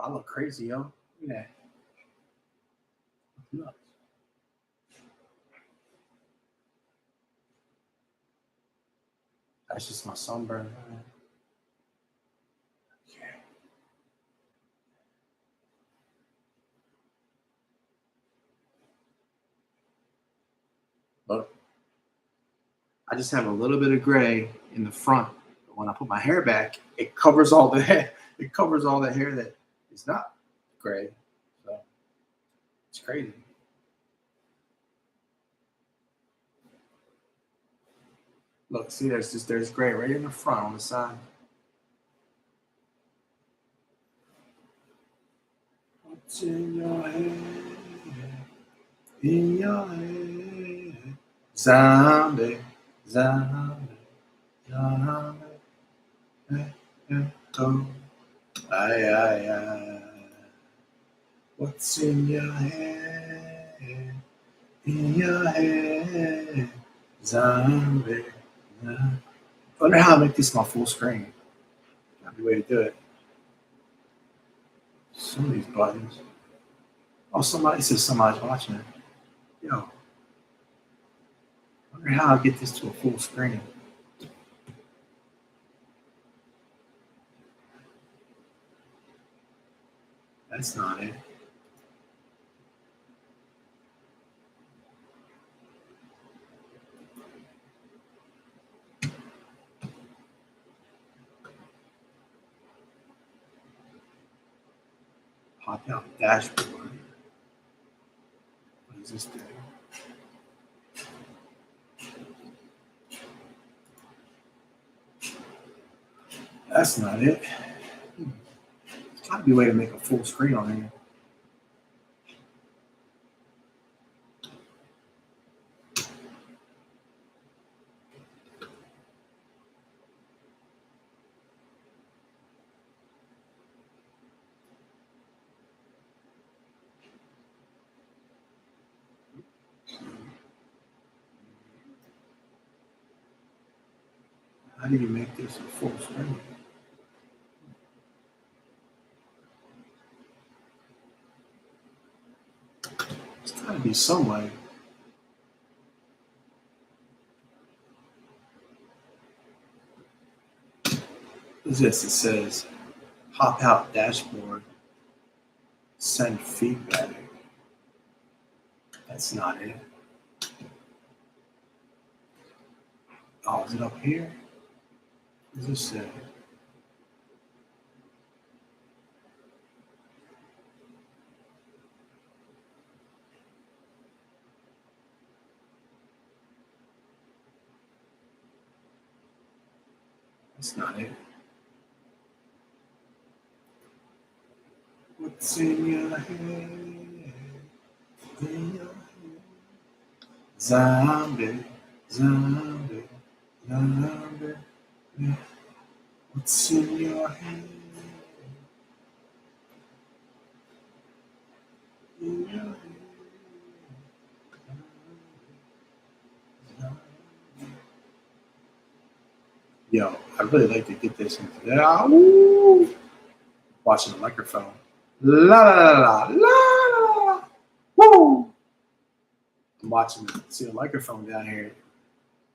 I look crazy, yo. Look at that. Nuts. That's just my sunburn. Yeah. Look, I just have a little bit of gray in the front. But when I put my hair back, it covers all the hair. It covers all the hair that is not gray. So it's crazy. Look, see, there's gray right in the front on the side. What's in your head? In your head. Zombie, zombie, zombie. Echo. Ay, ay, ay. What's in your head? In your head. Zombie. I wonder how I make this my full screen. That'd be the way to do it. Some of these buttons. Oh, somebody says somebody's watching it. Yo. I wonder how I get this to a full screen. That's not it. Pop out dashboard. What does this do? That's not it. There's got to be a way to make a full screen on here. How do you make this a full screen? There's got to be some way. What is this? It says pop out dashboard, send feedback. That's not it. Oh, is it up here? What does this say? That's not it. What's in your head? In your head. Zombie, zombie, zombie. What's in your head? In your head. Yo, I really like to get this into that. Ooh. Watching the microphone. La la la la la. Woo! I'm watching see the microphone down here,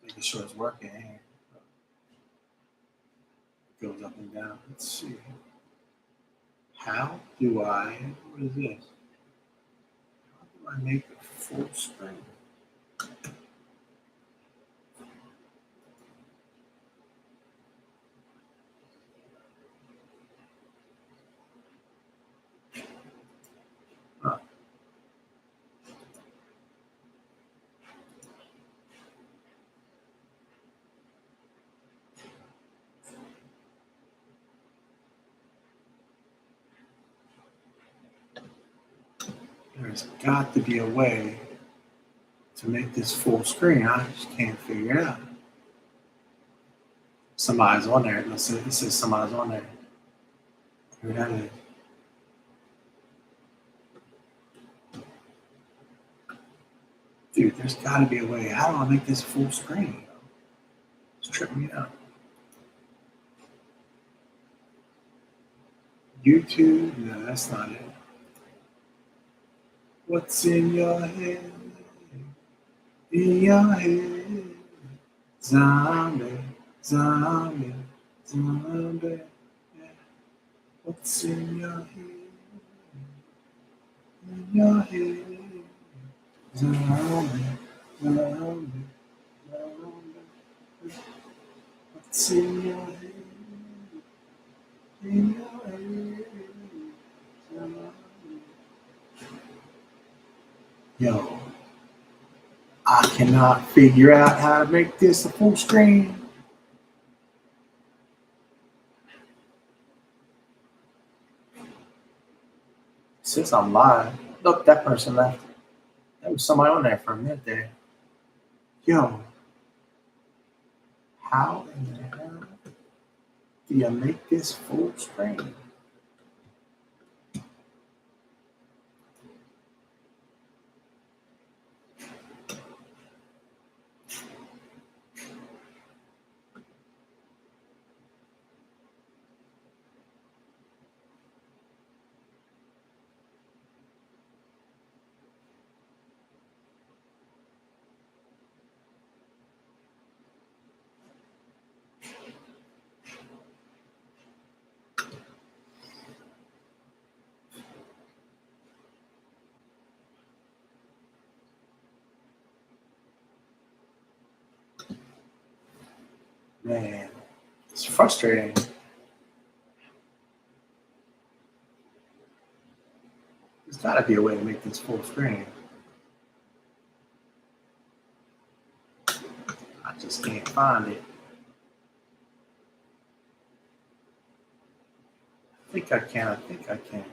making sure it's working. It goes up and down. Let's see. How do I? What is this? How do I make a full screen? There's got to be a way to make this full screen. I just can't figure it out. Somebody's on there. It says somebody's on there. Who that is? Dude, there's got to be a way. How do I make this full screen? It's tripping me out. YouTube? No, that's not it. What's in your head? In your head. Zombie, zombie, zombie. Yeah. What's in your head? In your head. Zombie, zombie, zombie. What's in your head? In your head. Zombie. Yo, I cannot figure out how to make this a full screen. Since I'm live, look, that person left. There was somebody on there for a minute there. Yo, how in the hell do you make this full screen? Man, it's frustrating. There's got to be a way to make this full screen. I just can't find it. I think I can. I think I can.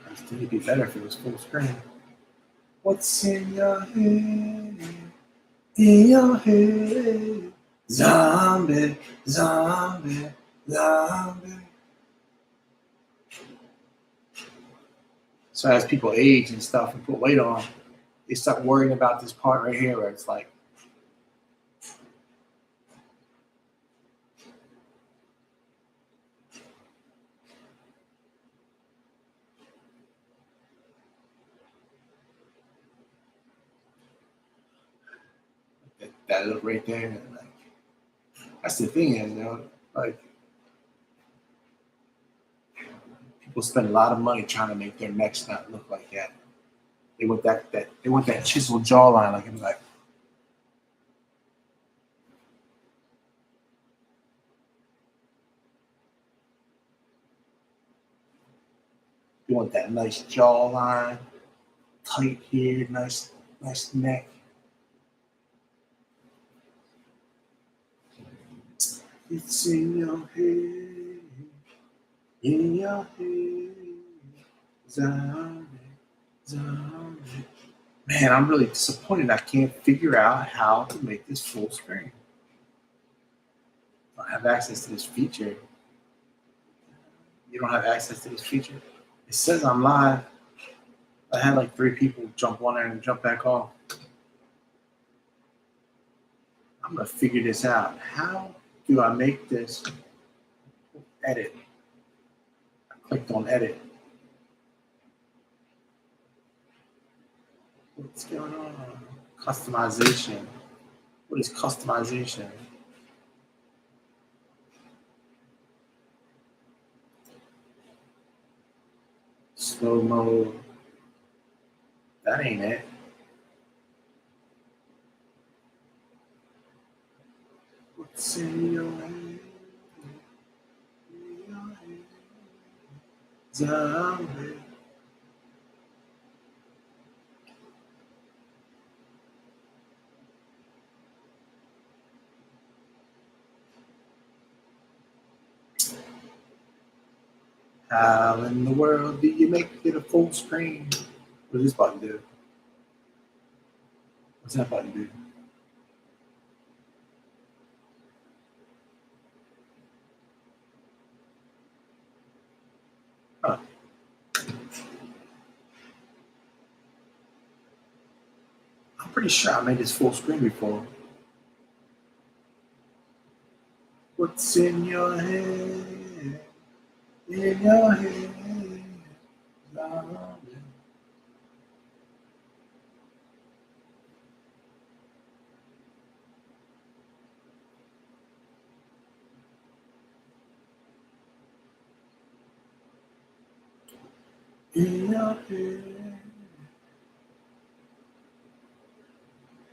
I think it'd be better if it was full screen. What's in your head? In your head. Zombie, zombie, zombie. So as people age and stuff and put weight on, they start worrying about this part right here where it's like, that look right there. And like, that's the thing is, you know, like people spend a lot of money trying to make their necks not look like that. They want that chiseled jawline, like it's like. You want that nice jawline, tight hair, nice neck. It's in your head, in your head, zombie, zombie. Man, I'm really disappointed. I can't figure out how to make this full screen. I don't have access to this feature. You don't have access to this feature. It says I'm live. I had like 3 people jump on there and jump back off. I'm gonna figure this out. How do I make this? Edit. I clicked on edit. What's going on? Customization. What is customization? Slow mode. That ain't it. What's in your head? In your head. Zombie. How in the world do you make it a full screen? What does this button do? What's that button do? Huh. I'm pretty sure I made this full screen before. What's in your head? In your head. In your head.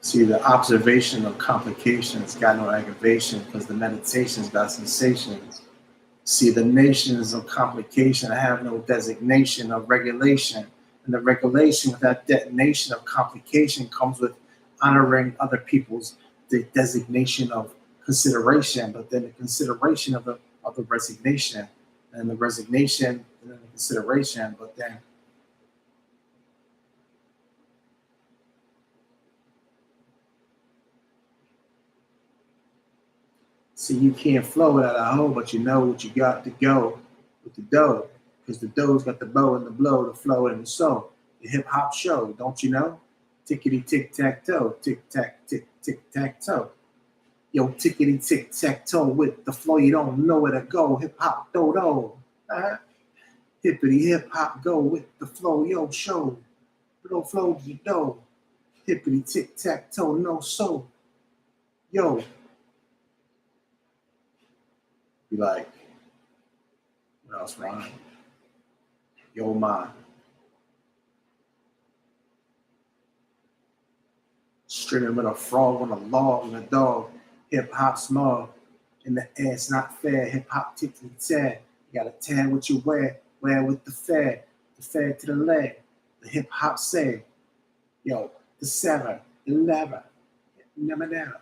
See, the observation of complications got no aggravation because the meditations got sensations. See, the nations of complication have no designation of regulation. And the regulation of that detonation of complication comes with honoring other people's designation of consideration, but then the consideration of the resignation, and the resignation, and then the consideration, but then see, you can't flow without a hoe, but you know what you got to go with the dough. Because the dough's got the bow and the blow, the flow and the soul. The hip hop show, don't you know? Tickety tick tack toe, tick tack, tick tack toe. Yo, tickety tick tack toe with the flow, you don't know where to go. Hip hop do. Hippity hip hop go with the flow, yo, show. Blow flow you know. Hippity tick tack toe, no soul. Yo, be like, what else rhyme? Yo, ma. Streaming with a frog on a log and a dog. Hip hop small. In the air, it's not fair. Hip hop tick and tear. You gotta tear what you wear with the fair. The fair to the leg. The hip hop say, yo, the 7, 11, never never.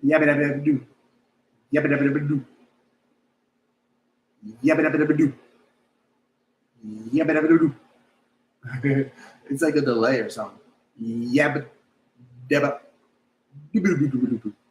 Yabba dabba dabba do. Yabba dabba dabba do. Yabba dabba dabba do. Yabba dabba dabba do. It's like a delay or something. Yabba dabba. Yabba dabba.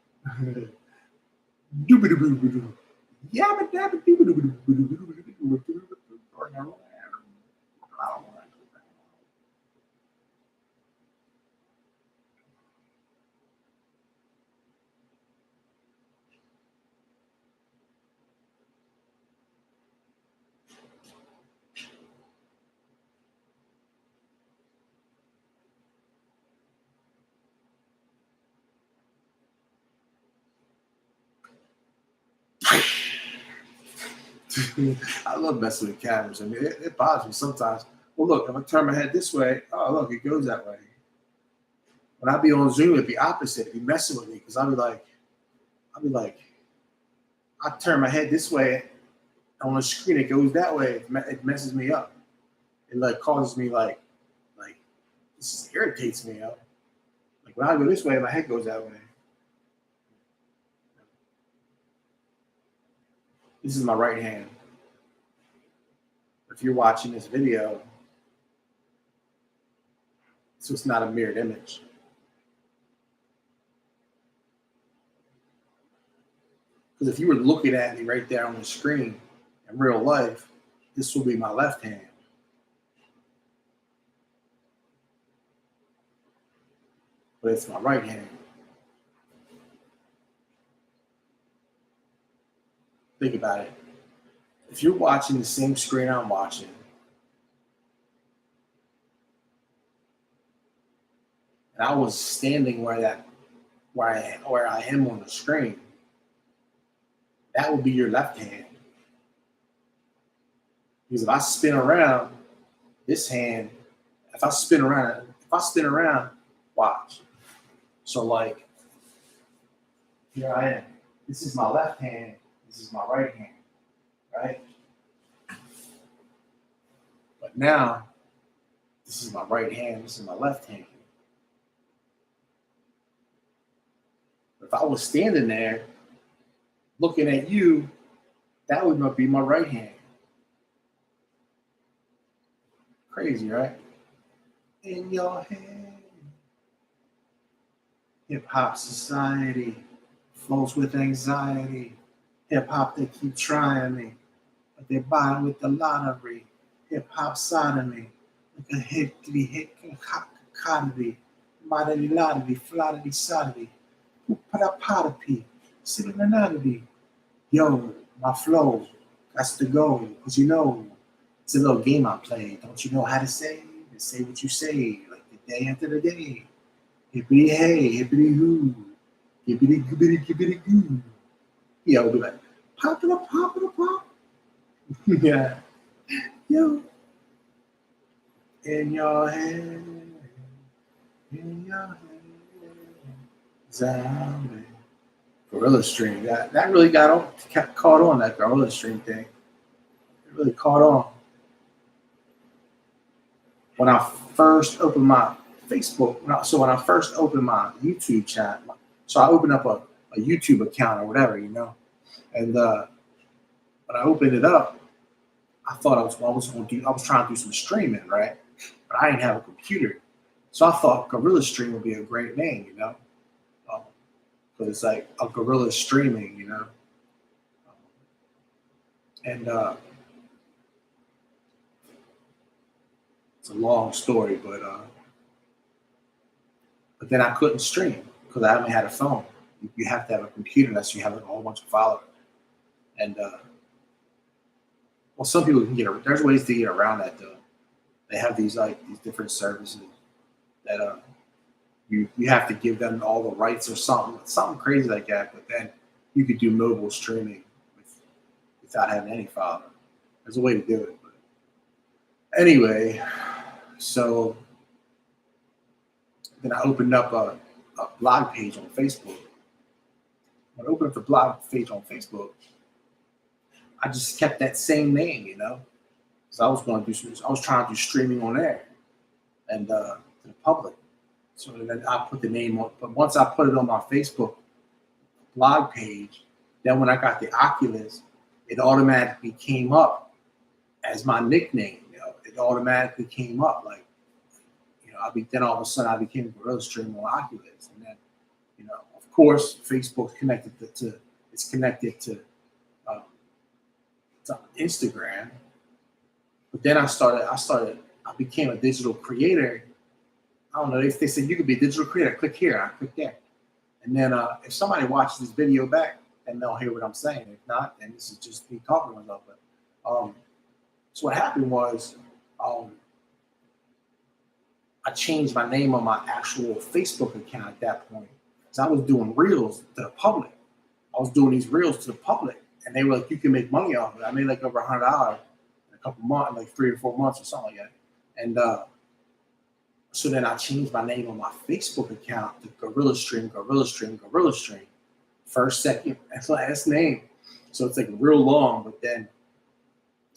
I love messing with cameras. I mean, it bothers me sometimes. Well, look, if I turn my head this way, oh, look, it goes that way. When I be on Zoom, it'd be opposite. It'd be messing with me because I'll be like, I turn my head this way on the screen, it goes that way. It messes me up. It like causes me like this just irritates me. Like when I go this way, my head goes that way. This is my right hand. If you're watching this video, so it's not a mirrored image. Because if you were looking at me right there on the screen in real life, this will be my left hand. But it's my right hand. Think about it. If you're watching the same screen I'm watching, and I was standing where I am on the screen, that would be your left hand. Because if I spin around, this hand, if I spin around, watch. So like, here I am. This is my left hand. This is my right hand, right? But now, this is my right hand. This is my left hand. If I was standing there looking at you, that would be my right hand. Crazy, right? In your head. Hip hop society flows with anxiety. Hip hop, they keep trying me, but they buy with the lottery. Hip hop sodomy, like a hit to be hit commodity. Modity lottery, flotity sodity. Put up potapy, sitting anatomy. Yo, my flow, that's the goal. Cause you know, it's a little game I play. Don't you know how to say? Say what you say, like the day after the day. Hippity hey, hippity hoo, hippity gibbity gibbity goo. Yeah, we'll be like, pop it up, pop it up, pop. Yeah, yo, in your head, in your head, zombie. Gorilla Stream, that really caught on, that Gorilla Stream thing. It really caught on. When I first opened my Facebook, when I first opened my YouTube channel, so I opened up a YouTube account or whatever, you know, and when I opened it up, I thought I was trying to do some streaming, right? But I didn't have a computer, so I thought Gorilla Stream would be a great name, you know, because it's like a gorilla streaming, you know, and it's a long story, but then I couldn't stream because I only had a phone. You have to have a computer unless you have a whole bunch of followers. And well, some people can there's ways to get around that though. They have these different services that you have to give them all the rights or something crazy like that. But then you could do mobile streaming without having any follower. There's a way to do it. But anyway, so then I opened up a blog page on Facebook. When I opened up the blog page on Facebook, I just kept that same name, you know. So I was trying to do streaming on there and to the public. So then I put the name on, but once I put it on my Facebook blog page, then when I got the Oculus, it automatically came up as my nickname. You know, it automatically came up like, you know, then all of a sudden I became Gorilla Stream on Oculus, and then, you know, of course, Facebook's connected to Instagram. But then I became a digital creator. I don't know, if they said you could be a digital creator, click here, I click there. And then if somebody watches this video back, then they'll hear what I'm saying. If not, then this is just me talking to myself. But so what happened was I changed my name on my actual Facebook account at that point. So I was doing reels to the public. I was doing these reels to the public, and they were like, you can make money off of it. I made like over $100 in a couple months, like 3 or 4 months or something like that. And so then I changed my name on my Facebook account to Gorilla Stream. First, second, and last name. So it's like real long. But then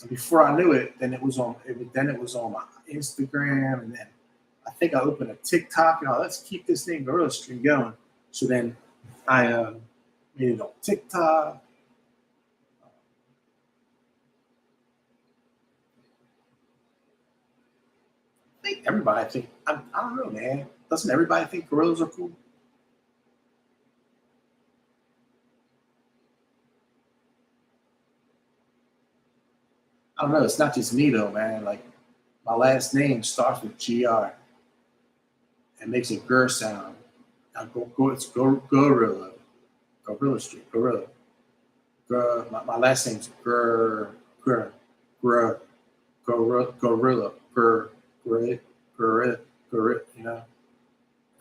before I knew it, then it was on my Instagram, and then I think I opened a TikTok. You know, let's keep this name Gorilla Stream going. So then I made it on TikTok. I think everybody I don't know, man. Doesn't everybody think gorillas are cool? I don't know. It's not just me though, man. Like my last name starts with GR and makes a GR sound. It's Gorilla. Gorilla Street. Gorilla. My last name's Gorilla. Gorilla. You know,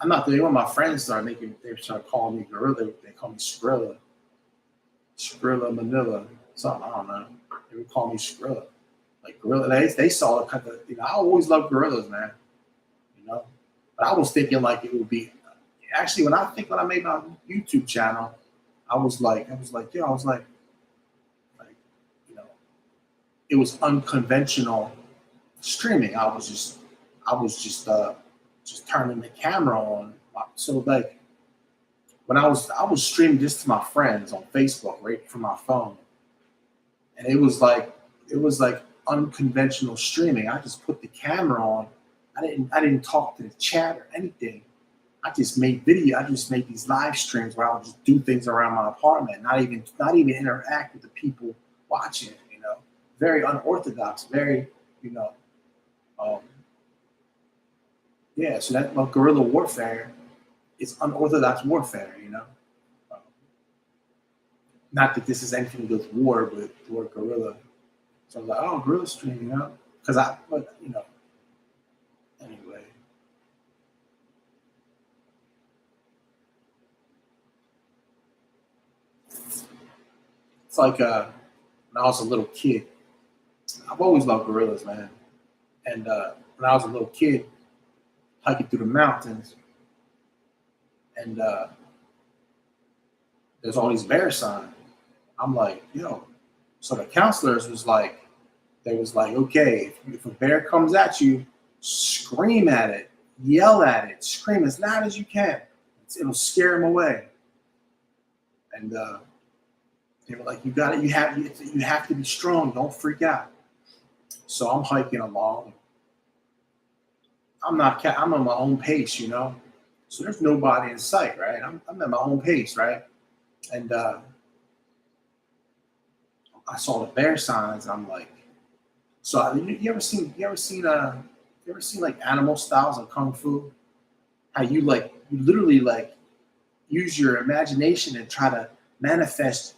I'm not the only one. My friends they started calling me Gorilla. They call me Skrilla. Skrilla Manila. Something, I don't know. They would call me Skrilla. Like Gorilla. They saw the kind of, you know, I always loved gorillas, man. You know? But I was thinking like it would be, actually when I made my YouTube channel, I was like, you know, it was unconventional streaming. I was just turning the camera on. So like when I was streaming just to my friends on Facebook, right from my phone, and it was like unconventional streaming. I just put the camera on. I didn't talk to the chat or anything. I just made video. I just made these live streams where I would just do things around my apartment, not even interact with the people watching. Very unorthodox. Very, you know, um, yeah. So that guerrilla warfare is unorthodox warfare. Um, not that this is anything to do with war, but the word guerrilla. So I was like, oh, guerrilla stream, because but anyway. It's like when I was a little kid. I've always loved gorillas, man. And when I was a little kid, hiking through the mountains, and there's all these bear signs. I'm like, yo. So the counselors was like, they was like, okay, if a bear comes at you, scream at it, yell at it, scream as loud as you can. It'll scare him away. And they were like, you got it. You have to be strong. Don't freak out. So I'm hiking along. I'm on my own pace. So there's nobody in sight, right? I'm at my own pace, right? And I saw the bear signs. I'm like, so you ever seen like animal styles of kung fu? How you literally like use your imagination and try to manifest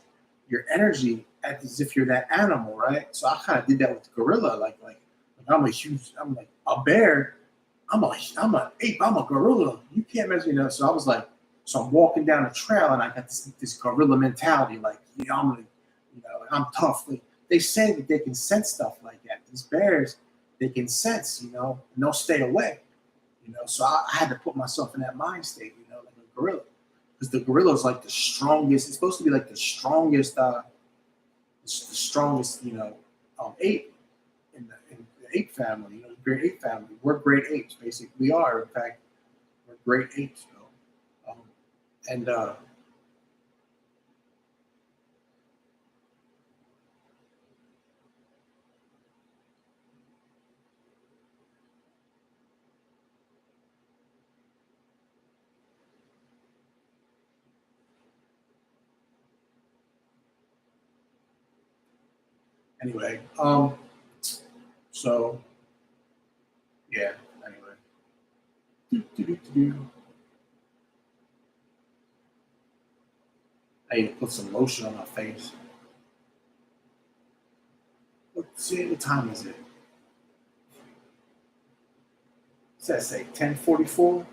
your energy as if you're that animal, right? So I kind of did that with the gorilla. Like I'm like a bear. I'm a ape. I'm a gorilla. You can't imagine that. So I was like, so I'm walking down a trail and I got this gorilla mentality. Like, like I'm tough. Like, they say that they can sense stuff like that. These bears, they can sense, and they'll stay away. So I had to put myself in that mind state, like a gorilla, because the gorilla is like the strongest. It's supposed to be like the strongest, ape in the ape family, the great ape family. We're great apes, basically. We are, in fact, we're great apes. And anyway, so yeah. Anyway, I need to put some lotion on my face. Let's see, what time is it? What's that say? 10:44.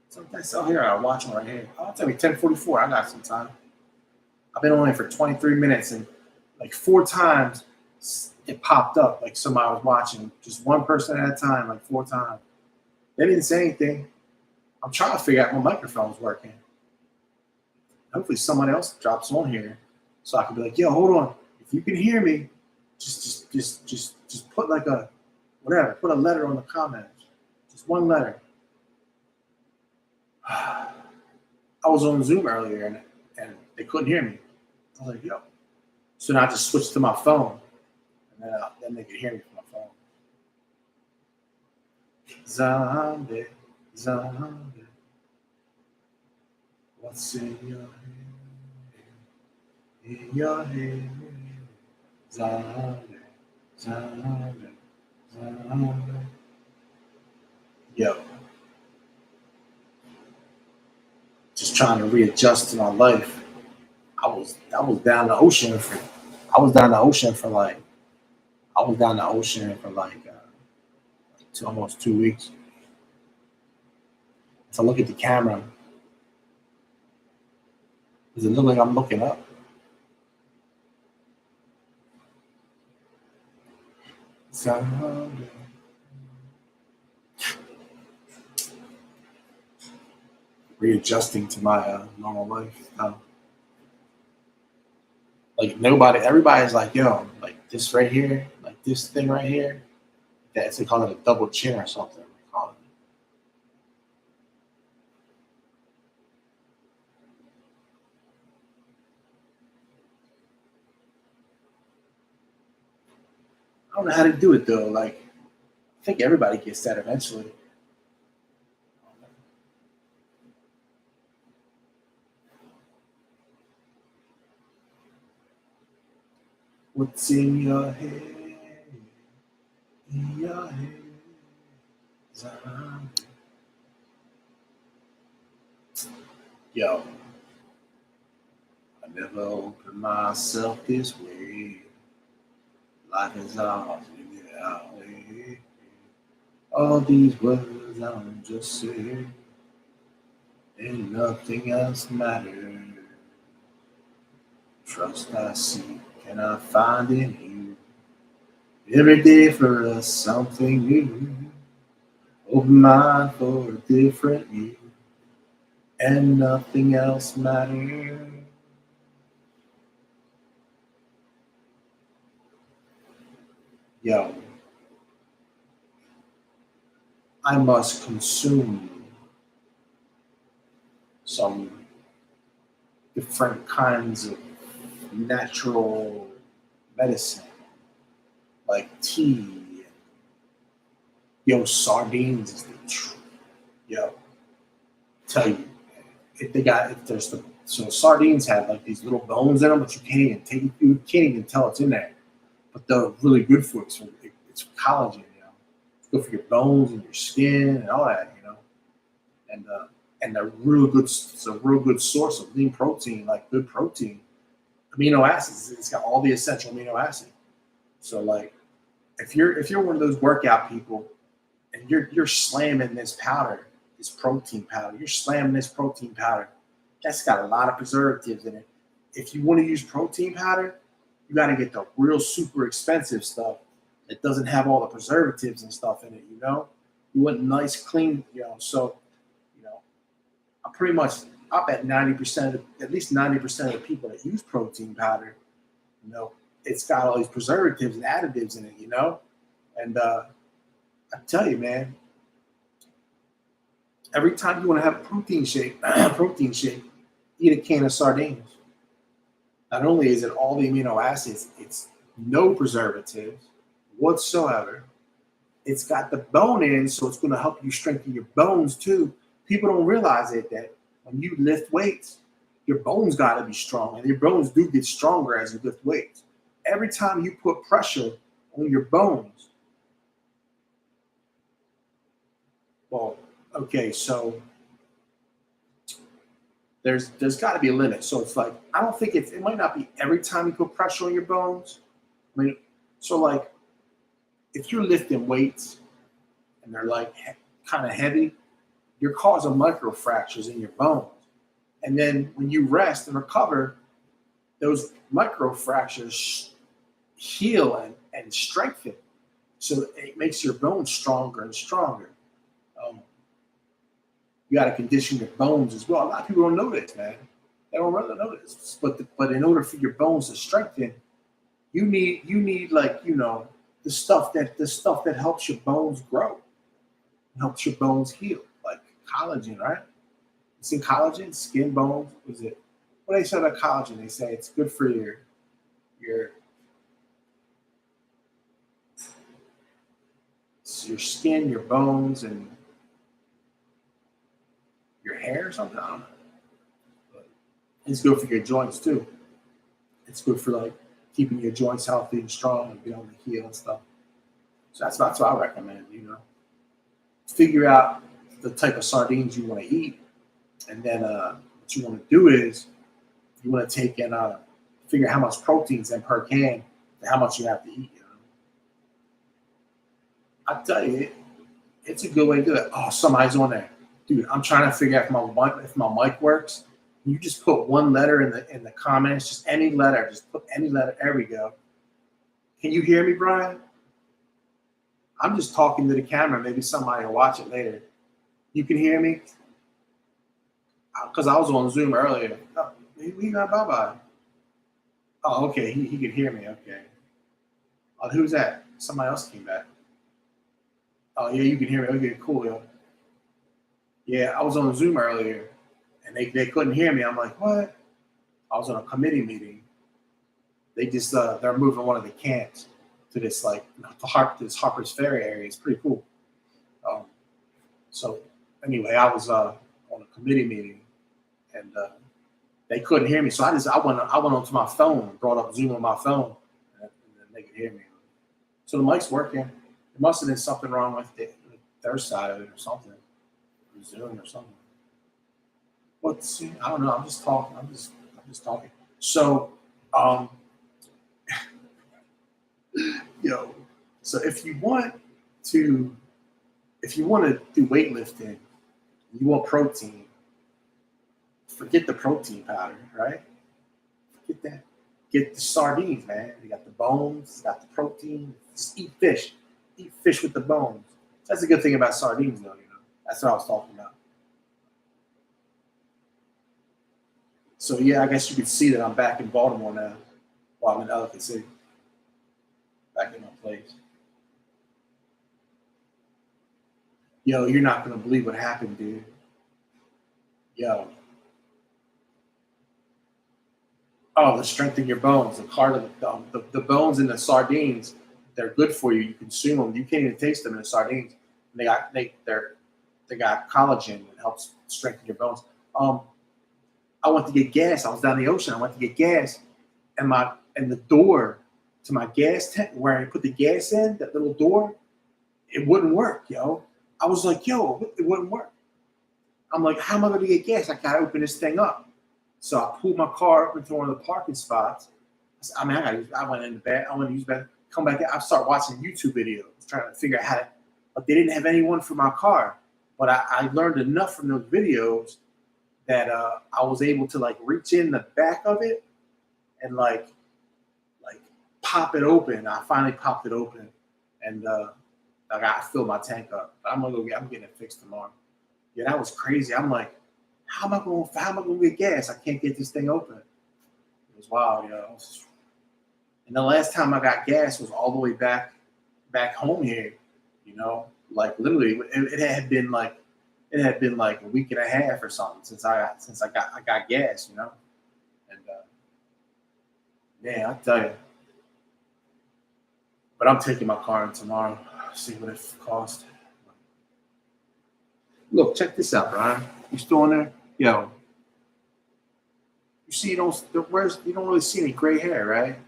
Something that's out here. I'm watching right here. Oh, tell me 10:44. I got some time. I've been on it for 23 minutes and like four times it popped up like somebody was watching, just one person at a time, like four times. They didn't say anything. I'm trying to figure out my microphone's working. Hopefully someone else drops on here so I can be like, yo, hold on. If you can hear me, just put like a whatever, put a letter on the comments. Just one letter. I was on Zoom earlier and they couldn't hear me. I was like, yo. So now I just switched to my phone and then they could hear me from my phone. Zombie, zombie, what's in your head? In your head, zombie, zombie, zombie. Yo, just trying to readjust to my life. I was down the ocean for I was down the ocean for like I was down the ocean for like almost 2 weeks. So look at the camera. Does it look like I'm looking up? So, readjusting to my normal life. Like everybody's like, yo, like this right here, like this thing right here, that's they call it a double chin or something. They call it. I don't know how to do it though. Like, I think everybody gets that eventually. What's in your head? In your head. Zombie. Yo, I never opened myself this way. Life is ours, we get our way. All these words I'm just saying, and nothing else matters. Trust I seek, and I find in you. Every day for us something new. Open mind for a different view, and nothing else matters. Yo, I must consume some different kinds of natural medicine, like tea. Yo, sardines is the truth. Yo, tell you, if there's the so sardines have like these little bones in them, but you can't even tell it's in there. But they're really good for it. So it's collagen, It's good for your bones and your skin and all that, And they're real good. It's a real good source of lean protein, like good protein, amino acids. It's got all the essential amino acids. So like, if you're one of those workout people and you're slamming this powder, this protein powder, you're slamming this protein powder, that's got a lot of preservatives in it. If you want to use protein powder, you got to get the real super expensive stuff that doesn't have all the preservatives and stuff in it. You want nice, clean. So, you know, I pretty much I bet 90% at least 90% of the people that use protein powder, it's got all these preservatives and additives in it. And I tell you, man, every time you want to have a protein shake, eat a can of sardines. Not only is it all the amino acids, it's no preservatives whatsoever. It's got the bone in, so it's going to help you strengthen your bones too. People don't realize it that when you lift weights, your bones got to be strong, and your bones do get stronger as you lift weights. Every time you put pressure on your bones, well, okay, so there's got to be a limit. So it's like I don't think it might not be every time you put pressure on your bones. I mean, so like if you're lifting weights and they're like kind of heavy, you're causing micro fractures in your bones. And then when you rest and recover, those micro fractures heal and strengthen. So it makes your bones stronger and stronger. Um, you got to condition your bones as well. A lot of people don't know this, man. They don't really know this. But in order for your bones to strengthen, you need like the stuff that helps your bones grow, helps your bones heal, like collagen, right? It's in collagen, skin, bones. Is it? What they say about collagen? They say it's good for your your skin, your bones, and your hair or something. I don't know. But it's good for your joints too. It's good for like keeping your joints healthy and strong and being able to heal and stuff. So that's what I recommend. Figure out the type of sardines you want to eat, and then what you want to do is you want to take and figure how much protein's in per can and how much you have to eat. I tell you, it's a good way to do it. Oh, somebody's on there, dude. I'm trying to figure out if my mic works. You just put one letter in the comments, just any letter. Just put any letter. There we go. Can you hear me, Brian? I'm just talking to the camera. Maybe somebody will watch it later. You can hear me? Because I was on Zoom earlier. Oh, he got bye-bye. Oh, okay. He could hear me. Okay. Oh, who's that? Somebody else came back. Oh, yeah, you can hear me. Okay, cool, yo. Yeah, I was on Zoom earlier, and they couldn't hear me. I'm like, what? I was on a committee meeting. They just they're moving one of the cans. to this like this Harper's Ferry area. It's pretty cool. So anyway, I was on a committee meeting, and they couldn't hear me. So I went onto my phone, brought up Zoom on my phone, and then they could hear me. So the mic's working. There must have been something wrong with their side of it or something, or Zoom or something. I don't know. I'm just talking. I'm just talking. So, so if you want to do weightlifting, you want protein. Forget the protein powder, right? Forget that. Get the sardines, man. You got the bones, got the protein. Just eat fish. Eat fish with the bones. That's the good thing about sardines, though. That's what I was talking about. So yeah, I guess you can see that I'm back in Baltimore now. Well, I'm in Ellicott City. Back in my place. Yo, you're not gonna believe what happened, dude. Yo. Oh, to strengthen your bones. The bones in the sardines, they're good for you. You consume them. You can't even taste them in the sardines. They got collagen that helps strengthen your bones. I went to get gas. I was down the ocean. I went to get gas, and the door to my gas tank where I put the gas in, that little door, it wouldn't work, yo. I was like, yo, it wouldn't work. I'm like, how am I going to get gas? I got to open this thing up. So I pulled my car up into one of the parking spots. I went in the bed. I went to use the bed. Come back. I started watching YouTube videos, trying to figure out how to. But they didn't have anyone for my car. But I learned enough from those videos that I was able to like reach in the back of it and like pop it open. I finally popped it open, and I filled my tank up. But I'm getting it fixed tomorrow. Yeah, that was crazy. I'm like, how am I gonna get gas? I can't get this thing open. It was wild, yo. And the last time I got gas was all the way back home here. Like literally, it had been like a week and a half or something since I got gas. And man, I tell you. But I'm taking my car in tomorrow. See what it costs. Look, check this out, Brian. You still in there? Yo. You see, you don't really see any gray hair, right?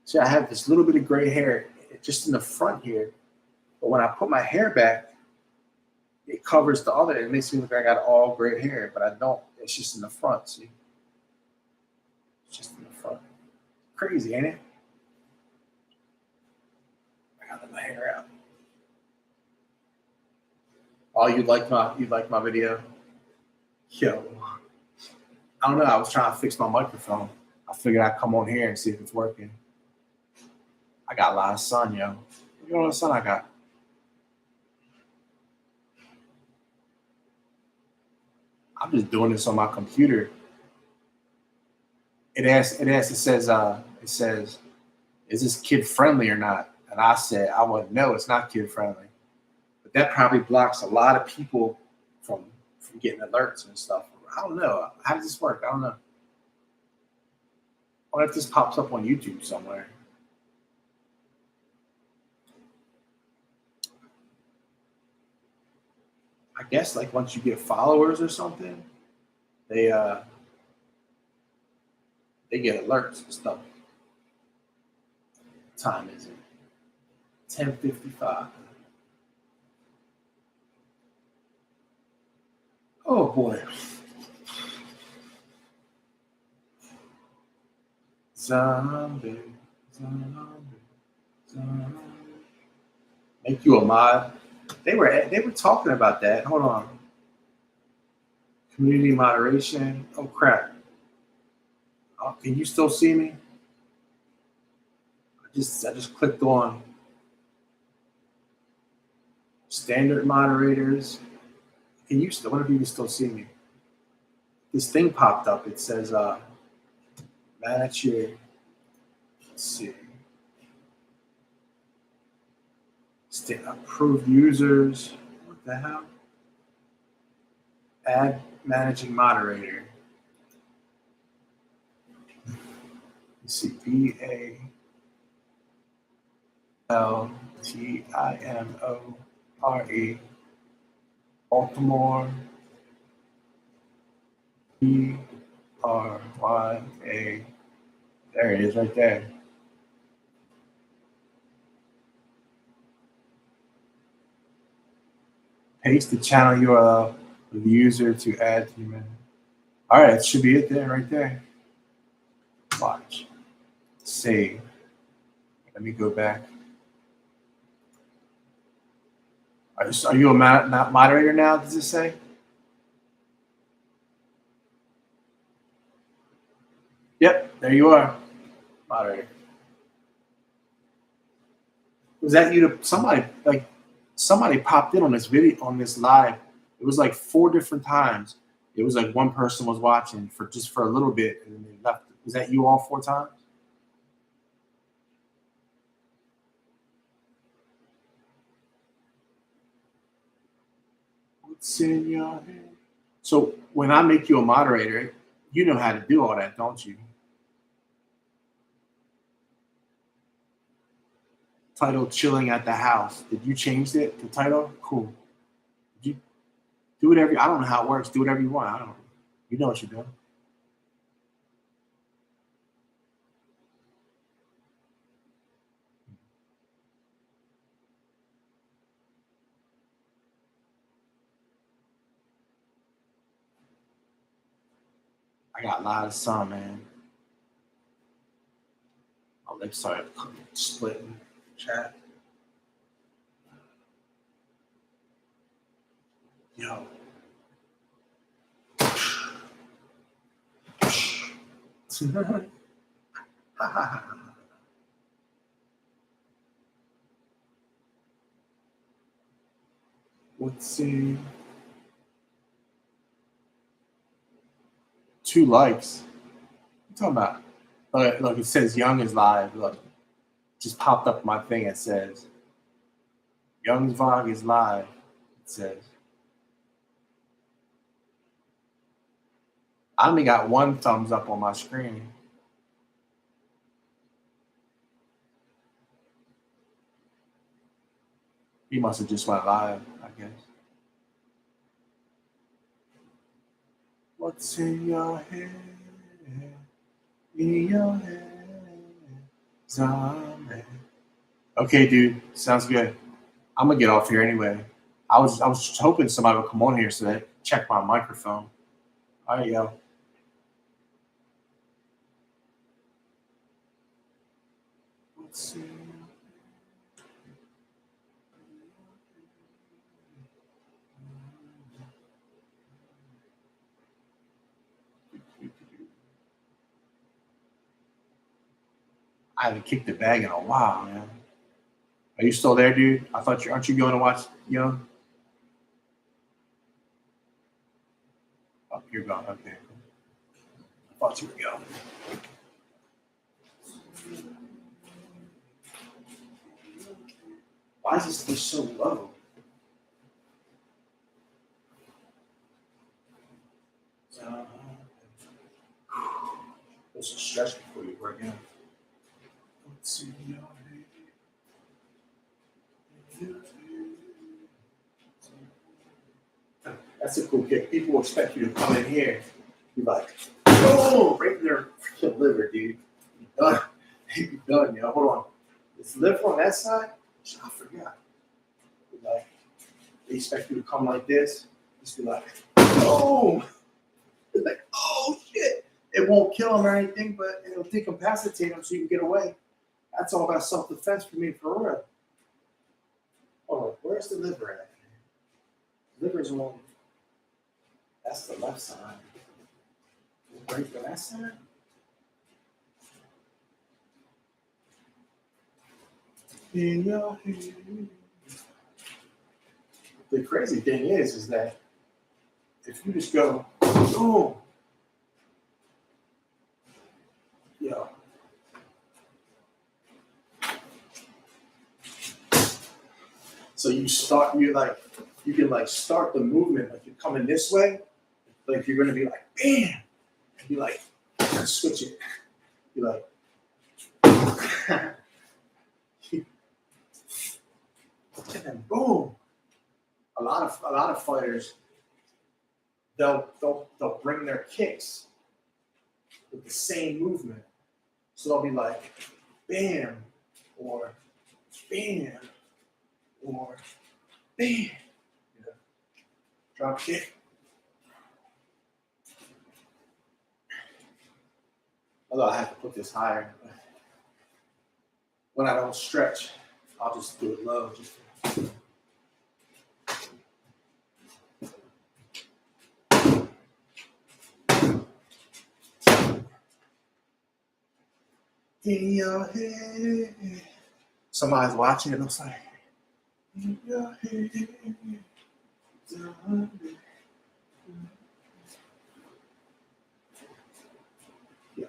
See, I have this little bit of gray hair just in the front here. But when I put my hair back, it covers the other. It makes me look like I got all gray hair, but I don't. It's just in the front, see? It's just in the front. Crazy, ain't it? I gotta let my hair out. Oh, you like my video? Yo. I don't know. I was trying to fix my microphone. I figured I'd come on here and see if it's working. I got a lot of sun, yo. Look at all the sun I got. I'm just doing this on my computer. It says, is this kid friendly or not? And I said, I wouldn't know, it's not kid friendly. But that probably blocks a lot of people from getting alerts and stuff. I don't know. How does this work? I don't know. I wonder if this pops up on YouTube somewhere. I guess like once you get followers or something, they get alerts and stuff. What time is it? 10:55. Oh boy. Zombie. Make you a mod. They were talking about that. Hold on. Community moderation. Oh crap. Oh, can you still see me? I just clicked on standard moderators. I wonder if you can still see me. This thing popped up. It says manage your, let's see. Approved users. What the hell? Add managing moderator. Let's see. BA. Ltimore. Baltimore. Brya. There it is right there. Paste the channel URL for the user to add to your menu. All right, it should be it there, right there. Watch. Save. Let me go back. Are you a moderator now, does it say? Yep, there you are. Moderator. Was that you? Somebody popped in on this video, on this live. It was like 4 different times. It was like one person was watching for a little bit and then they left. Was that you all 4 times? What's in your head? So when I make you a moderator, you know how to do all that, don't you? Title Chilling at the House. Did you change it, the title? Cool. Did you do whatever? I don't know how it works. Do whatever you want. I don't know. You know what you're doing. I got a lot of sun, man. My lips started splitting. Chat. Yo. Let's see. 2 likes. What are you talking about? Look, it says Young is live. Look, just popped up my thing. It says Young's vlog is live. It says. I only got 1 thumbs up on my screen. He must have just went live, I guess. What's in your head? In your head, zombie. Okay, dude. Sounds good. I'm gonna get off here anyway. I was just hoping somebody would come on here so that check my microphone. All right, yo. Let's see. I haven't kicked the bag in a while, man. Are you still there, dude? Aren't you going to watch Young? Oh, you're gone. Okay. I thought you were going. Why is this so low? There's some stretch before you work out. Let's see. That's a cool kick. People expect you to come in here, be like, oh, right in their freaking liver, dude. You're done. You're done, yo. Hold on. It's liver on that side? I forgot. Like, they expect you to come like this. Just be like, oh. It's like, oh, shit. It won't kill them or anything, but it'll decapacitate them so you can get away. That's all about self-defense for me, for real. Oh, where's the liver at? Liver's on. That's the left side. Break the left side? The crazy thing is that if you just go, oh, yo. So you can start the movement, like you're coming this way, like you're gonna be like, bam, and be like, switch it. Be like, and then boom. A lot of fighters, they'll bring their kicks with the same movement. So they'll be like, bam, or bam, or bam. You know, drop kick. Although I have to put this higher. When I don't stretch, I'll just do it low. In your head. Somebody's watching it. Looks like in your head. Yeah.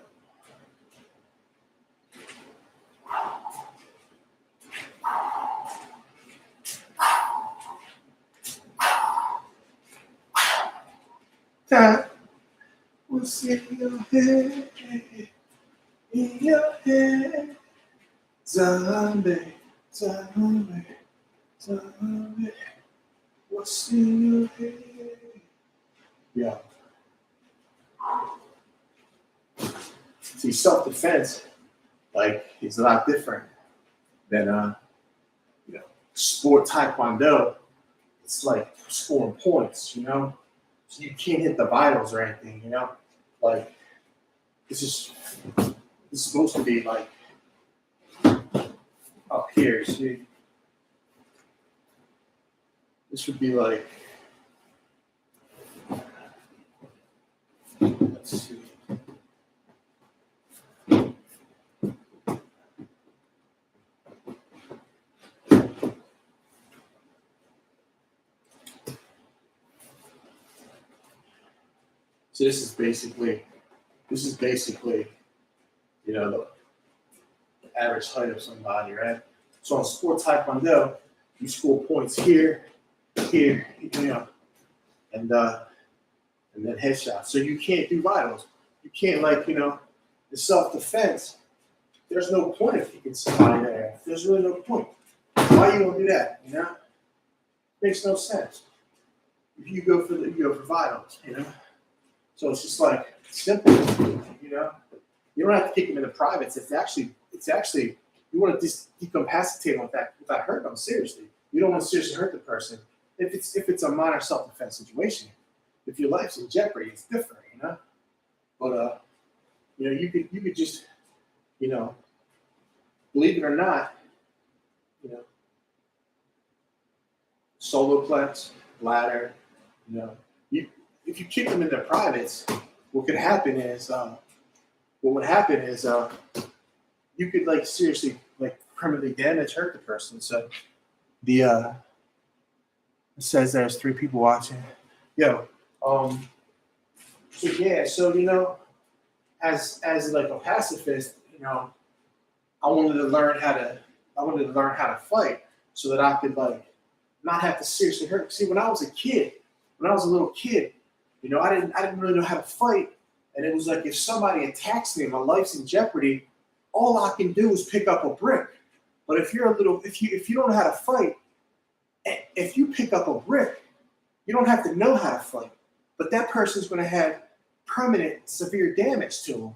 That was in your head. In your head. Zombie, zombie, zombie. What's in your head? Yeah. See, self-defense, like, is a lot different than sport taekwondo. It's like scoring points, So you can't hit the vitals or anything, Like, this is supposed to be like up here. See, this would be like, let's see. So this is basically, the average height of somebody, right? So on sport taekwondo, you score points here, and then headshots. So you can't do vitals. You can't the self-defense. There's no point if you can somebody there. There's really no point. Why you don't do that? Makes no sense. If you go for vitals, So it's just like simple, You don't have to kick them into privates. It's actually you want to just decapacitate them without hurting them seriously. You don't want to seriously hurt the person. If it's a minor self-defense situation, if your life's in jeopardy, it's different, But you could just, believe it or not, solo plex, bladder, if you kick them into privates, what would happen is you could seriously permanently damage, hurt the person. So it says there's 3 people watching. So as a pacifist, I wanted to learn how to fight so that I could not have to seriously hurt. See, when I was a little kid, I didn't really know how to fight, and it was like if somebody attacks me, my life's in jeopardy. All I can do is pick up a brick. But if you don't know how to fight, if you pick up a brick, you don't have to know how to fight. But that person's going to have permanent, severe damage to them.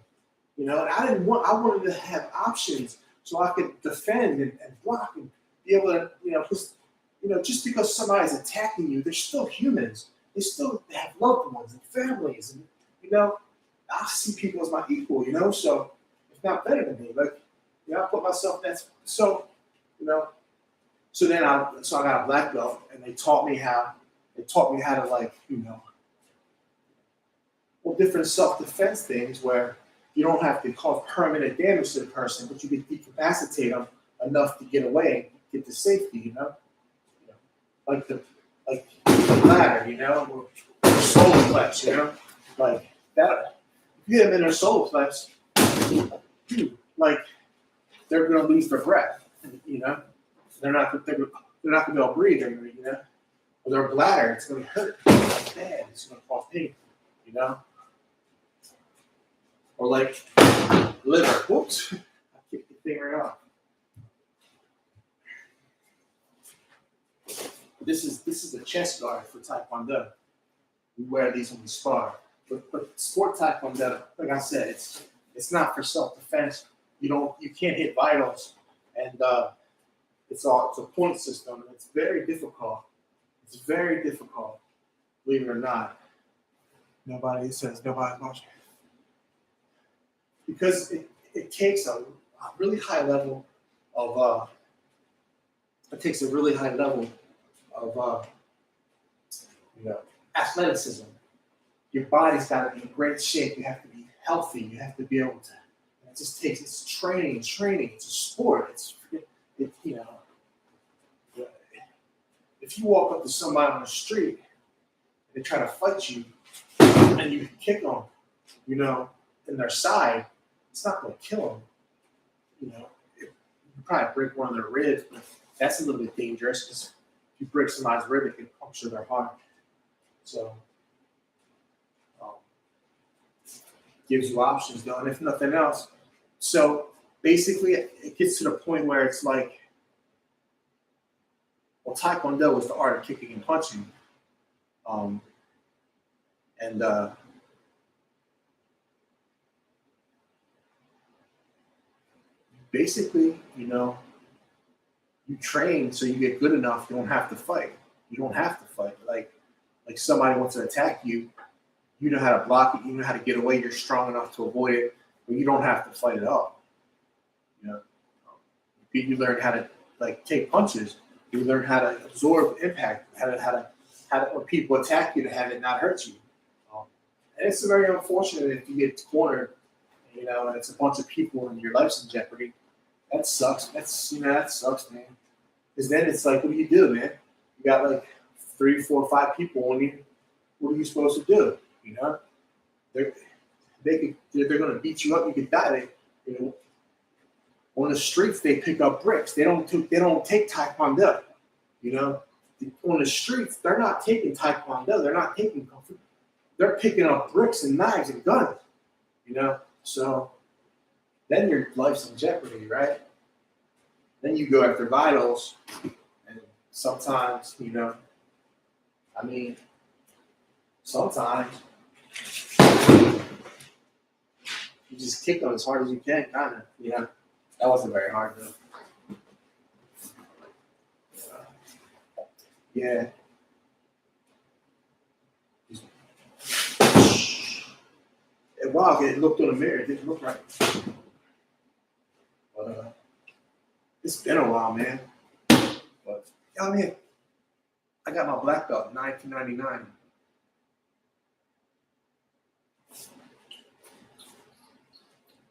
And I wanted to have options so I could defend and block and be able to, just because somebody's attacking you, they're still humans. They still have loved ones and families, and I see people as my equal, so if not better than me. I put myself in that. So, so then I got a black belt, and they taught me how to different self-defense things where you don't have to cause permanent damage to the person, but you can decapacitate them enough to get away, get to safety, like the ladder, or solar plex, like that. If you get them in their solar plex, they're gonna lose their breath, they're not gonna be able to breathe anymore, or their bladder, it's gonna hurt bad, it's gonna cause pain, or liver. Whoops, I kicked the thing right off. This is a chest guard for Taekwondo. We wear these when we spar. But sport Taekwondo, like I said, it's not for self defense. You can't hit vitals, and it's a point system. It's very difficult. It's very difficult, believe it or not. Nobody says nobody's watching because it takes a really high level of it takes a really high level of athleticism. Your body's got to be in great shape. You have to be healthy. You have to be able to. It just takes it's training. It's a sport. If you walk up to somebody on the street and they try to fight you and you kick them, in their side, it's not going to kill them. You probably break one of their ribs, but that's a little bit dangerous because if you break somebody's rib, it can puncture their heart. So, gives you options though, and if nothing else. So basically, it gets to the point where it's like, well, Taekwondo is the art of kicking and punching. Basically, you train so you get good enough. You don't have to fight. You don't have to fight. Like somebody wants to attack you, you know how to block it. You know how to get away. You're strong enough to avoid it, but you don't have to fight at all. You learn how to take punches. You learn how to absorb impact. How to when people attack you to have it not hurt you. And it's very unfortunate if you get cornered, and it's a bunch of people and your life's in jeopardy. That sucks. That sucks, man. Because then it's like, what do you do, man? You got 3, 4, 5 people on you. What are you supposed to do? They're going to beat you up. You could die. On the streets they pick up bricks. They don't take Taekwondo. On the streets they're not taking Taekwondo. They're not taking Kung Fu. They're picking up bricks and knives and guns. So then your life's in jeopardy, right? Then you go after vitals, and sometimes sometimes you just kick them as hard as you can, kind of. That wasn't very hard, though. Yeah. Wow, it looked in the mirror. It didn't look right. But it's been a while, man. But I got my black belt in 1999.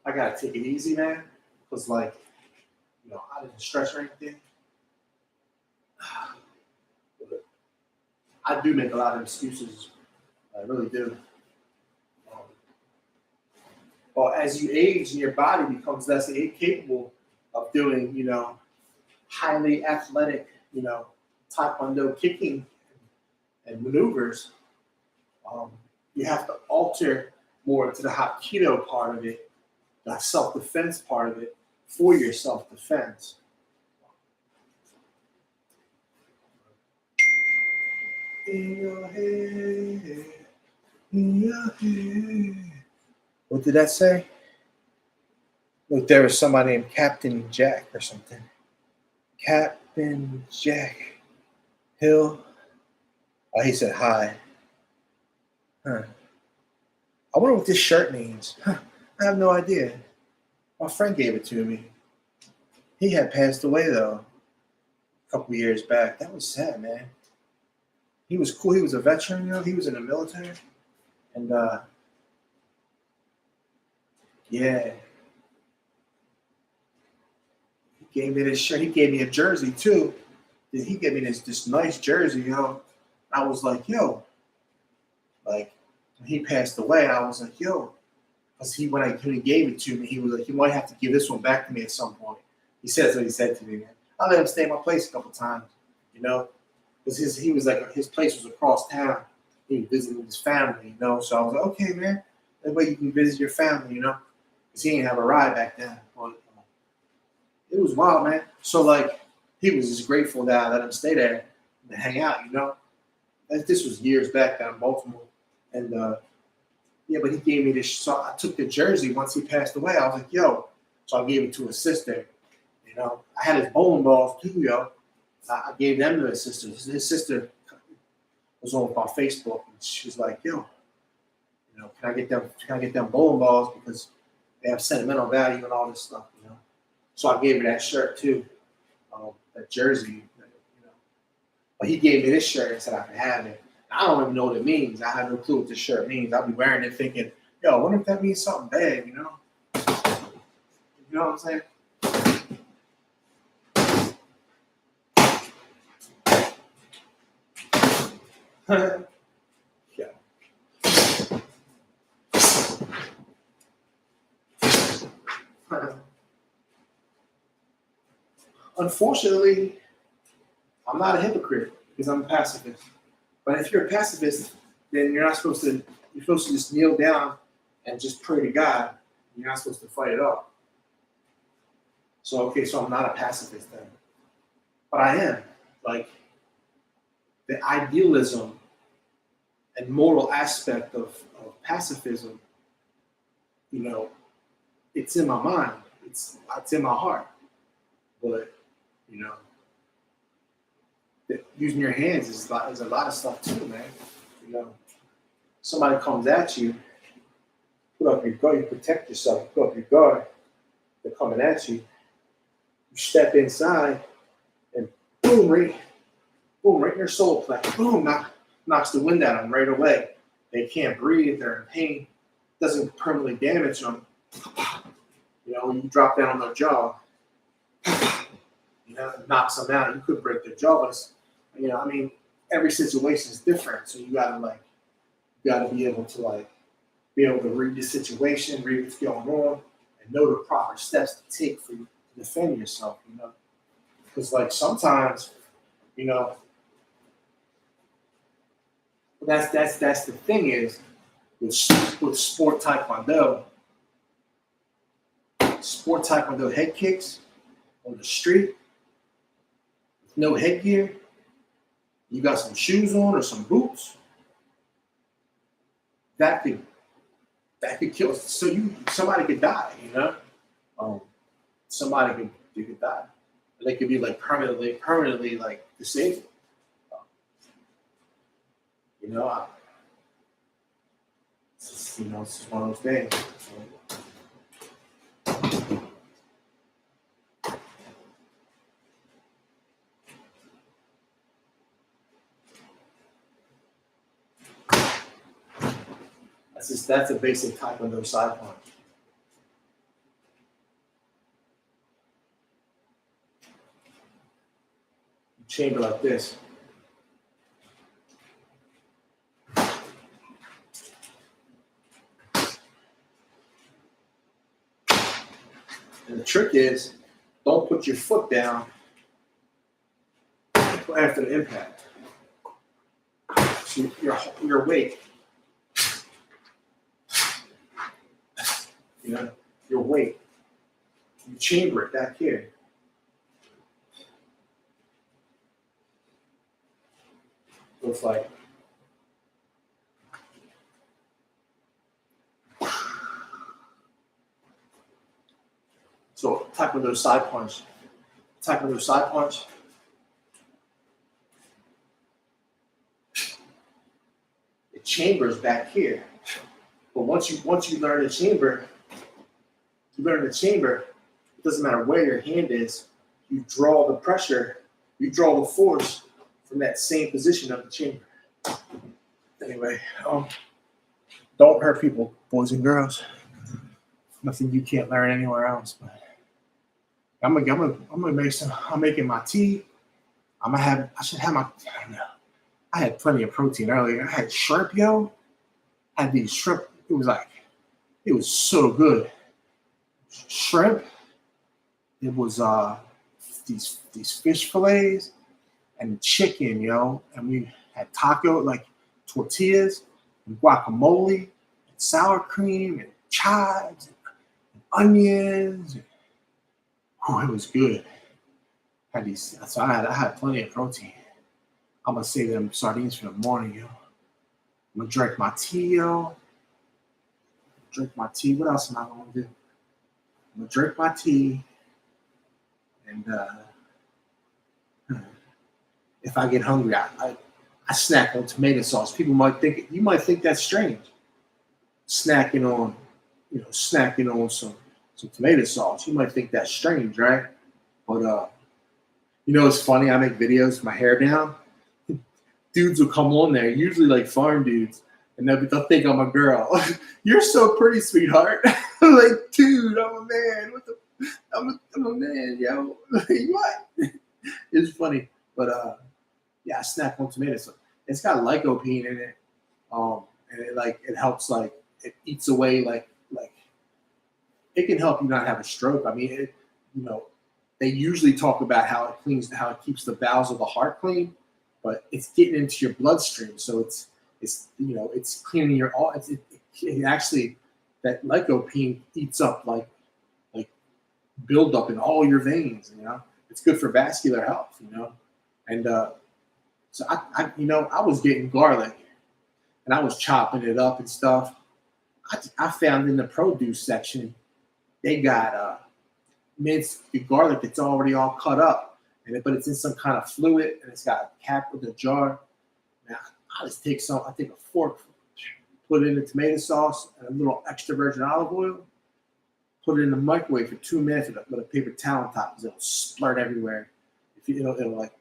I gotta take it easy, man. Because I didn't stretch or anything. I do make a lot of excuses. I really do. Well, as you age and your body becomes less capable of doing, highly athletic, Taekwondo kicking and maneuvers, you have to alter more to the Hapkido part of it, the self-defense part of it, for your self-defense. In your head, in your head. What did that say? Look, there was somebody named Captain Jack or something. Captain Jack Hill. Oh, he said hi. Huh. I wonder what this shirt means. Huh. I have no idea. My friend gave it to me. He had passed away, though, a couple years back. That was sad, man. He was cool. He was a veteran, He was in the military. And, yeah. He gave me this shirt. He gave me a jersey, too. He gave me this nice jersey, I was like, yo. When he passed away, I was like, yo. Because when he gave it to me, he was like, you might have to give this one back to me at some point. He says what he said to me, man. I let him stay at my place a couple times, Because his place was across town. He was visiting his family, So I was like, okay, man. That way you can visit your family, Because he didn't have a ride back then. But, it was wild, man. So, he was just grateful that I let him stay there. to hang out, This was years back down in Baltimore. And yeah, but he gave me this. So I took the jersey once he passed away. I was like, yo. So I gave it to his sister. I had his bowling balls too, yo. I gave them to his sister. His sister was on Facebook, and she was like, yo, can I get them? Can I get them bowling balls because they have sentimental value and all this stuff, So I gave her that shirt too, that jersey, But he gave me this shirt and said I could have it. I don't even know what it means. I have no clue what this shirt means. I'll be wearing it thinking, yo, I wonder if that means something bad, You know what I'm saying? Yeah. Unfortunately, I'm not a hypocrite because I'm a pacifist. But if you're a pacifist, then you're supposed to just kneel down and just pray to God. You're not supposed to fight it off. So I'm not a pacifist then. But I am. Like, the idealism and moral aspect of pacifism, it's in my mind. It's in my heart. But, using your hands is a lot of stuff too, man. Somebody comes at you, put up your guard, you protect yourself, you put up your guard, they're coming at you. You step inside and boom, right in their solar plexus, boom, knocks the wind out of them right away. They can't breathe, they're in pain, doesn't permanently damage them. You drop down on their jaw, knocks them out. You could break their jaw, but every situation is different. So you gotta be able to read the situation, read what's going on, and know the proper steps to take for you to defend yourself. Because sometimes, that's the thing is with sport taekwondo head kicks on the street with no headgear. You got some shoes on or some boots. That could kill. So somebody could die. Somebody could die. They could be permanently disabled. It's just one of those things. That's a basic taekwondo side punch. You chamber like this. And the trick is, don't put your foot down after the impact. So your weight. Your weight. You chamber it back here. So it's like taekwondo side punch. Taekwondo side punch. The chamber's back here. But once you learn the chamber, it doesn't matter where your hand is, you draw the pressure, you draw the force from that same position of the chamber. Anyway, don't hurt people, boys and girls. Nothing you can't learn anywhere else. But I'm making my tea. I should have I had plenty of protein earlier. I had shrimp, yo. I had these shrimp. It was so good. Shrimp. It was these fish fillets and chicken, yo. And we had tortillas and guacamole and sour cream and chives and onions. It was good. I had plenty of protein. I'm gonna save them sardines for the morning, yo. I'm gonna drink my tea, yo. Drink my tea. What else am I gonna do? I'm gonna drink my tea, and if I get hungry, I snack on tomato sauce. People might think you might think that's strange, snacking on some tomato sauce. You might think that's strange, right? But it's funny. I make videos with my hair down. Dudes will come on there, usually like farm dudes, and they'll think I'm a girl. You're so pretty, sweetheart. I'm like, dude, I'm a man. I'm a man, yo. What? It's funny, but yeah, I snack on tomatoes. So it's got lycopene in it, and it helps it eats away like it can help you not have a stroke. I mean, they usually talk about how it keeps the valves of the heart clean, but it's getting into your bloodstream, so it's cleaning your all. It actually that lycopene eats up like buildup in all your veins. It's good for vascular health. And so I was getting garlic and I was chopping it up and stuff. I found in the produce section they got minced the garlic that's already all cut up, but it's in some kind of fluid and it's got a cap with a jar. Now I just take a fork, put it in the tomato sauce and a little extra virgin olive oil, put it in the microwave for 2 minutes with a paper towel on top because it'll splurt everywhere. It'll like.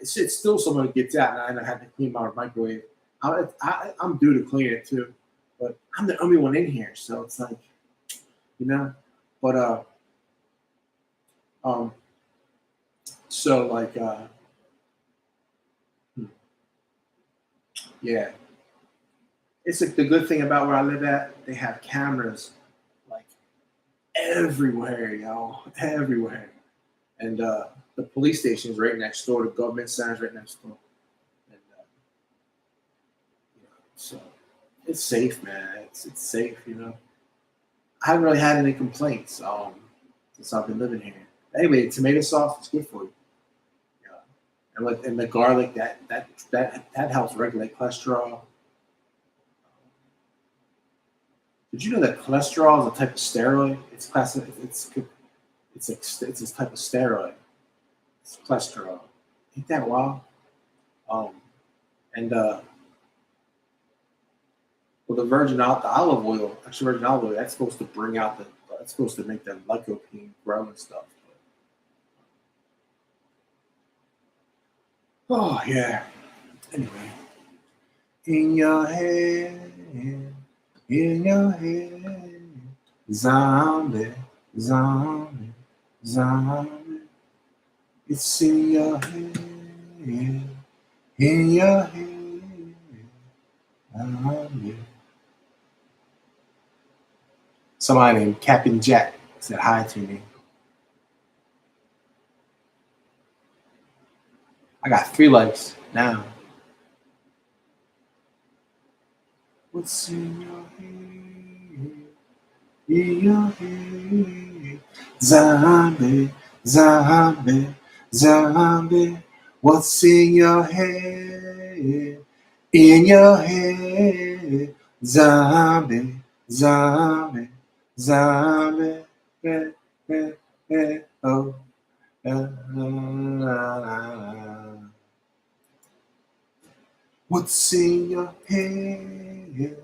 It's still someone that gets out, and I have to clean my microwave. I'm due to clean it too, but I'm the only one in here, so it's like, But so like, yeah, it's like the good thing about where I live at. They have cameras like everywhere, yo, everywhere, and the police station is right next door. The government center is right next door, and so it's safe, man. It's safe, I haven't really had any complaints since I've been living here. Anyway, tomato sauce is good for you. And the garlic that helps regulate cholesterol. Did you know that cholesterol is a type of steroid? It's this type of steroid. It's cholesterol. Ain't that wild? And the olive oil, extra virgin olive oil, that's supposed to that's supposed to make the lycopene grow and stuff. Oh yeah. Anyway, in your head, zombie, zombie, zombie. It's in your head, in your head, zombie. Somebody named Captain Jack said hi to me. I got 3 likes now. What's in your head? In your head. Zombie, zombie, zombie. What's in your head? In your head. Zombie, zombie, zombie. Oh. What's in your head?